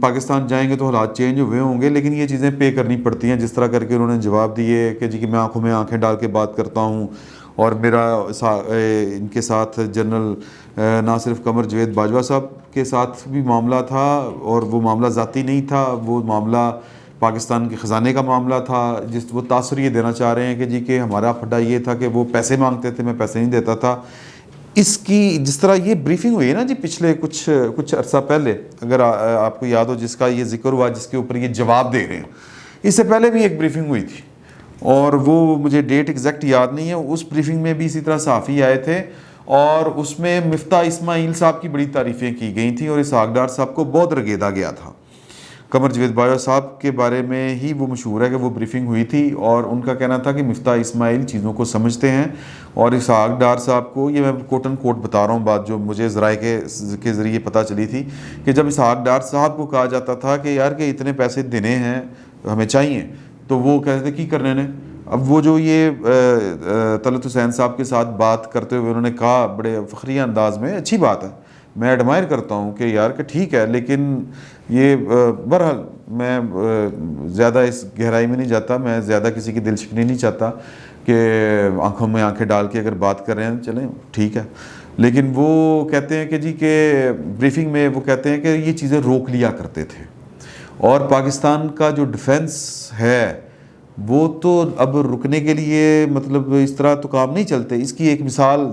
پاکستان جائیں گے تو حالات چینج ہوئے ہوں گے، لیکن یہ چیزیں پے کرنی پڑتی ہیں. جس طرح کر کے انہوں نے جواب دیے کہ جی کہ میں آنکھوں میں آنکھیں ڈال کے بات کرتا ہوں، اور میرا ان کے ساتھ جنرل نہ صرف قمر جاوید باجوہ صاحب کے ساتھ بھی معاملہ تھا، اور وہ معاملہ ذاتی نہیں تھا، وہ معاملہ پاکستان کے خزانے کا معاملہ تھا. وہ تاثر یہ دینا چاہ رہے ہیں کہ جی کہ ہمارا پھڈا یہ تھا کہ وہ پیسے مانگتے تھے، میں پیسے نہیں دیتا تھا. اس کی جس طرح یہ بریفنگ ہوئی ہے نا جی پچھلے کچھ عرصہ پہلے، اگر آپ کو یاد ہو، جس کا یہ ذکر ہوا، جس کے اوپر یہ جواب دے رہے ہیں، اس سے پہلے بھی ایک بریفنگ ہوئی تھی، اور وہ مجھے ڈیٹ ایگزیکٹ یاد نہیں ہے. اس بریفنگ میں بھی اسی طرح صحافی آئے تھے، اور اس میں مفتاح اسماعیل صاحب کی بڑی تعریفیں کی گئی تھیں، اور اسحاق ڈار صاحب کو بہت رگیدا گیا تھا. قمر جاوید باجوہ صاحب کے بارے میں ہی وہ مشہور ہے کہ وہ بریفنگ ہوئی تھی، اور ان کا کہنا تھا کہ مفتاح اسماعیل چیزوں کو سمجھتے ہیں، اور اسحاق ڈار صاحب کو، یہ میں کوٹ ان کوٹ بتا رہا ہوں بات جو مجھے ذرائع کے ذریعے پتہ چلی تھی، کہ جب اسحاق ڈار صاحب کو کہا جاتا تھا کہ یار کہ اتنے پیسے دینے ہیں ہمیں چاہیے، تو وہ کہتے تھے کی کرنے نے. اب وہ جو یہ طلعت حسین صاحب کے ساتھ بات کرتے ہوئے انہوں نے کہا بڑے فخریہ انداز میں، اچھی بات ہے، میں ایڈمائر کرتا ہوں کہ یار کہ ٹھیک ہے، لیکن یہ بہرحال میں زیادہ اس گہرائی میں نہیں جاتا، میں زیادہ کسی کی دل شکنی نہیں چاہتا کہ آنکھوں میں آنکھیں ڈال کے اگر بات کر رہے ہیں چلیں ٹھیک ہے. لیکن وہ کہتے ہیں کہ جی کہ بریفنگ میں وہ کہتے ہیں کہ یہ چیزیں روک لیا کرتے تھے، اور پاکستان کا جو ڈیفنس ہے وہ تو اب رکنے کے لیے مطلب اس طرح تو کام نہیں چلتے. اس کی ایک مثال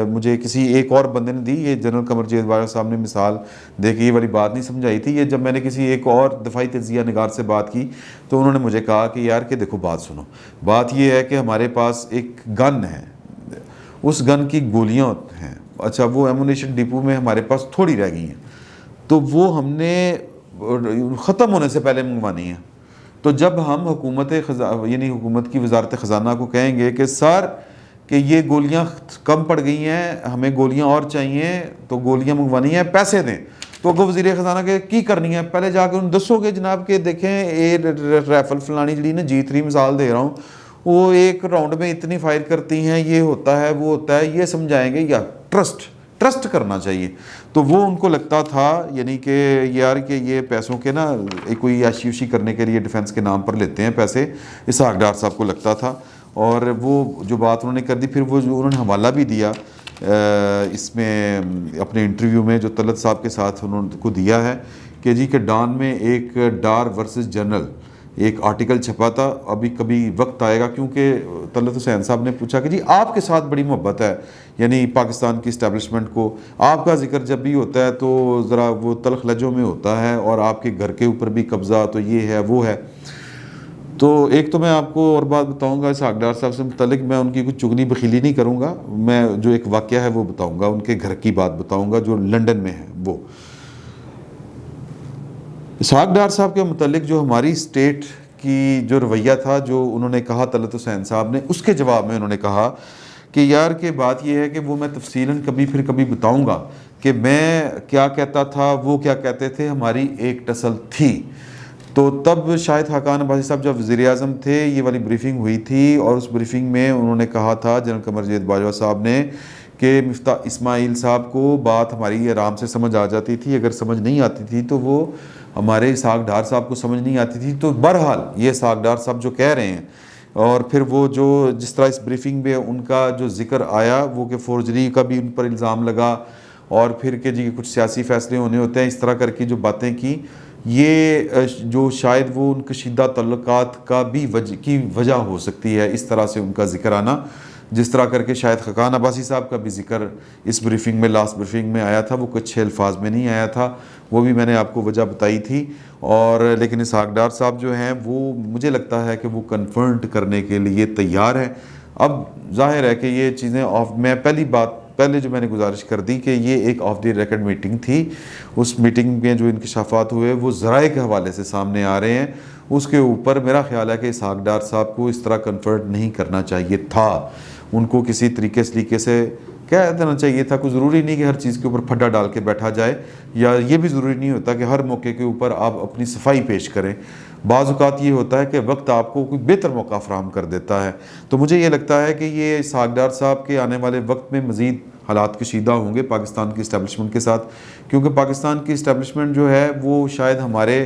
مجھے کسی ایک اور بندے نے دی، یہ جنرل قمر جاوید باجوہ صاحب نے مثال دے کے یہ والی بات نہیں سمجھائی تھی. یہ جب میں نے کسی ایک اور دفاعی تجزیہ نگار سے بات کی تو انہوں نے مجھے کہا کہ یار کہ دیکھو بات سنو، بات یہ ہے کہ ہمارے پاس ایک گن ہے، اس گن کی گولیاں ہیں، اچھا وہ ایمونیشن ڈپو میں ہمارے پاس تھوڑی رہ گئی ہیں، تو وہ ہم نے ختم ہونے سے پہلے منگوانی ہے. تو جب ہم یعنی حکومت کی وزارت خزانہ کو کہیں گے کہ سر کہ یہ گولیاں کم پڑ گئی ہیں، ہمیں گولیاں اور چاہیے، تو گولیاں منگوانی ہیں، پیسے دیں، تو اگر وزیر خزانہ کے کی کرنی ہے، پہلے جا کے ان دسو گے جناب کہ دیکھیں اے رائفل فلانی جڑی نا G3 مثال دے رہا ہوں، وہ ایک راؤنڈ میں اتنی فائر کرتی ہیں، یہ ہوتا ہے وہ ہوتا ہے، یہ سمجھائیں گے. یا ٹرسٹ کرنا چاہیے. تو وہ ان کو لگتا تھا یعنی کہ یار کہ یہ پیسوں کے نا کوئی عیاشی وشی کرنے کے لیے ڈیفنس کے نام پر لیتے ہیں پیسے، اسحاق ڈار صاحب کو لگتا تھا. اور وہ جو بات انہوں نے کر دی، پھر وہ جو انہوں نے حوالہ بھی دیا اس میں اپنے انٹرویو میں جو طلعت صاحب کے ساتھ انہوں کو دیا ہے کہ جی کہ ڈان میں ایک ڈار ورسز جنرل ایک آرٹیکل چھپا تھا. ابھی کبھی وقت آئے گا، کیونکہ طلعت حسین صاحب نے پوچھا کہ جی آپ کے ساتھ بڑی محبت ہے یعنی پاکستان کی اسٹیبلشمنٹ کو، آپ کا ذکر جب بھی ہوتا ہے تو ذرا وہ تلخ لہجوں میں ہوتا ہے، اور آپ کے گھر کے اوپر بھی قبضہ، تو یہ ہے وہ ہے. تو ایک تو میں آپ کو اور بات بتاؤں گا اسحاق ڈار صاحب سے متعلق، میں ان کی کچھ چگلی بخیلی نہیں کروں گا، میں جو ایک واقعہ ہے وہ بتاؤں گا، ان کے گھر کی بات بتاؤں گا جو لنڈن میں ہے. وہ اسحاق ڈار صاحب کے متعلق جو ہماری اسٹیٹ کی جو رویہ تھا، جو انہوں نے کہا طلعت حسین صاحب نے، اس کے جواب میں انہوں نے کہا کہ یار کہ بات یہ ہے کہ وہ میں تفصیلاً کبھی بتاؤں گا کہ میں کیا کہتا تھا، وہ کیا کہتے تھے، ہماری ایک ٹسل تھی. تو تب شاہد خاقان عباسی صاحب جب وزیر اعظم تھے، یہ والی بریفنگ ہوئی تھی، اور اس بریفنگ میں انہوں نے کہا تھا جنرل قمر جاوید باجوہ صاحب نے کہ مفتاح اسماعیل صاحب کو بات ہماری آرام سے سمجھ آ جاتی تھی، اگر سمجھ نہیں آتی تھی تو وہ ہمارے اسحاق ڈار صاحب کو سمجھ نہیں آتی تھی. تو بہرحال یہ اسحاق ڈار صاحب جو کہہ رہے ہیں، اور پھر وہ جو جس طرح اس بریفنگ میں ان کا جو ذکر آیا وہ کہ فورجری کا بھی ان پر الزام لگا، اور پھر کہ جی کچھ سیاسی فیصلے ہونے ہوتے ہیں، اس طرح کر کے جو باتیں کی، یہ جو شاید وہ ان کشیدہ تعلقات کا بھی وجہ ہو سکتی ہے اس طرح سے ان کا ذکر آنا. جس طرح کر کے شاہد خاقان عباسی صاحب کا بھی ذکر اس بریفنگ میں، لاسٹ بریفنگ میں آیا تھا، وہ کچھ اچھے الفاظ میں نہیں آیا تھا، وہ بھی میں نے آپ کو وجہ بتائی تھی. اور لیکن اسحاق ڈار صاحب جو ہیں وہ مجھے لگتا ہے کہ وہ کنفرنٹ کرنے کے لیے تیار ہیں. اب ظاہر ہے کہ یہ چیزیں میں پہلے جو میں نے گزارش کر دی کہ یہ ایک آف دی ریکارڈ میٹنگ تھی، اس میٹنگ میں جو انکشافات ہوئے وہ ذرائع کے حوالے سے سامنے آ رہے ہیں، اس کے اوپر میرا خیال ہے کہ اسحاق ڈار صاحب کو اس طرح کنفرنٹ نہیں کرنا چاہیے تھا. ان کو کسی طریقے سے کہہ دینا چاہیے تھا. کوئی ضروری نہیں کہ ہر چیز کے اوپر پھڈا ڈال کے بیٹھا جائے، یا یہ بھی ضروری نہیں ہوتا کہ ہر موقع کے اوپر آپ اپنی صفائی پیش کریں. بعض اوقات یہ ہوتا ہے کہ وقت آپ کو کوئی بہتر موقع فراہم کر دیتا ہے. تو مجھے یہ لگتا ہے کہ یہ اسحاق ڈار صاحب کے آنے والے وقت میں مزید حالات کشیدہ ہوں گے پاکستان کی اسٹیبلشمنٹ کے ساتھ، کیونکہ پاکستان کی اسٹیبلشمنٹ جو ہے وہ شاید ہمارے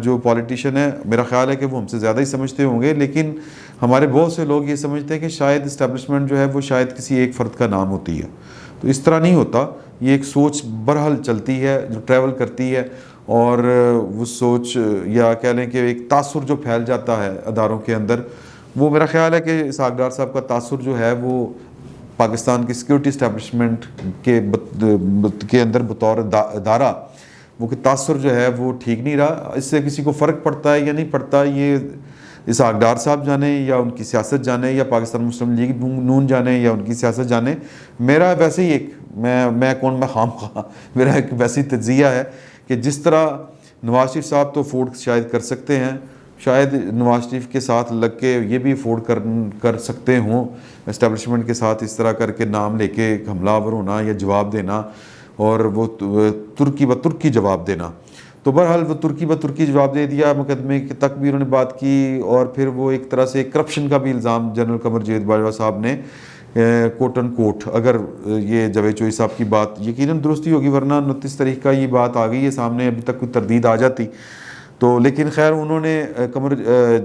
جو پولیٹیشین ہیں، میرا خیال ہے کہ وہ ہم سے زیادہ ہی سمجھتے ہوں گے، لیکن ہمارے بہت سے لوگ یہ سمجھتے ہیں کہ شاید اسٹیبلشمنٹ جو ہے وہ شاید کسی ایک فرد کا نام ہوتی ہے. تو اس طرح نہیں ہوتا. یہ ایک سوچ برحال چلتی ہے جو ٹریول کرتی ہے، اور وہ سوچ یا کہہ لیں کہ ایک تاثر جو پھیل جاتا ہے اداروں کے اندر، وہ میرا خیال ہے کہ اسحاق ڈار صاحب کا تاثر جو ہے وہ پاکستان کی سیکورٹی اسٹیبلشمنٹ کے اندر بطور ادارہ وہ کہ تاثر جو ہے وہ ٹھیک نہیں رہا. اس سے کسی کو فرق پڑتا ہے یا نہیں پڑتا، یہ اسحاق ڈار صاحب جانے یا ان کی سیاست جانے یا پاکستان مسلم لیگ نون جانے یا ان کی سیاست جانے. میرا ویسے ہی ایک میں خام خواہ میرا ایک ویسی تجزیہ ہے کہ جس طرح نواز شریف صاحب تو افورڈ شاید کر سکتے ہیں، شاید نواز شریف کے ساتھ لگ کے یہ بھی افورڈ کر سکتے ہوں اسٹیبلشمنٹ کے ساتھ اس طرح کر کے نام لے کے حملہ آور ہونا یا جواب دینا، اور وہ ترکی بترکی جواب دینا. تو بہرحال وہ ترکی بترکی جواب دے دیا، مقدمے تک بھی انہوں نے بات کی، اور پھر وہ ایک طرح سے کرپشن کا بھی الزام جنرل قمر جاوید باجوہ صاحب نے کوٹ ان کوٹ، اگر یہ جاوید چوئی صاحب کی بات یقیناً درستی ہوگی، ورنہ 29 تاریخ کا یہ بات آ گئی ہے سامنے، ابھی تک کوئی تردید آ جاتی تو. لیکن خیر انہوں نے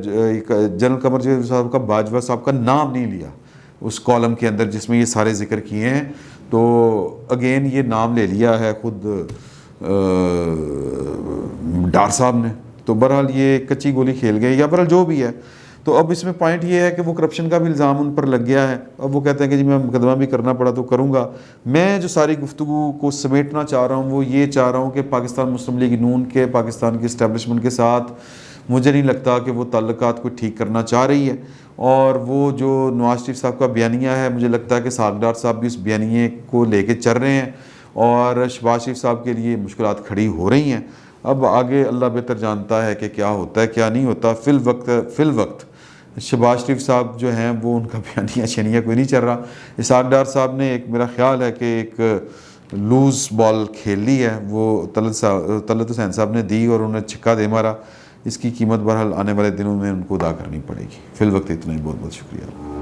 جنرل قمر جاوید صاحب کا باجوہ صاحب کا نام نہیں لیا اس کالم کے اندر جس میں یہ سارے ذکر کیے ہیں. تو اگین یہ نام لے لیا ہے خود ڈار صاحب نے. تو بہرحال یہ کچی گولی کھیل گئے، یا بہرحال جو بھی ہے. تو اب اس میں پوائنٹ یہ ہے کہ وہ کرپشن کا بھی الزام ان پر لگ گیا ہے. اب وہ کہتے ہیں کہ جی میں مقدمہ بھی کرنا پڑا تو کروں گا. میں جو ساری گفتگو کو سمیٹنا چاہ رہا ہوں وہ یہ چاہ رہا ہوں کہ پاکستان مسلم لیگ نون کے پاکستان کی اسٹیبلشمنٹ کے ساتھ مجھے نہیں لگتا کہ وہ تعلقات کو ٹھیک کرنا چاہ رہی ہے. اور وہ جو نواز شریف صاحب کا بیانیہ ہے، مجھے لگتا ہے کہ اسحاق ڈار صاحب بھی اس بیانیے کو لے کے چل رہے ہیں، اور شہباز شریف صاحب کے لیے مشکلات کھڑی ہو رہی ہیں. اب آگے اللہ بہتر جانتا ہے کہ کیا ہوتا ہے کیا نہیں ہوتا. فی الوقت شہباز شریف صاحب جو ہیں وہ ان کا بیانیہ شنیہ کوئی نہیں چل رہا. اسحاق ڈار صاحب نے ایک میرا خیال ہے کہ ایک لوز بال کھیل لی ہے، وہ طلعت حسین صاحب نے دی اور انہیں چھکا دے مارا. اس کی قیمت بہرحال آنے والے دنوں میں ان کو ادا کرنی پڑے گی. فی الوقت اتنا ہی. بہت بہت شکریہ.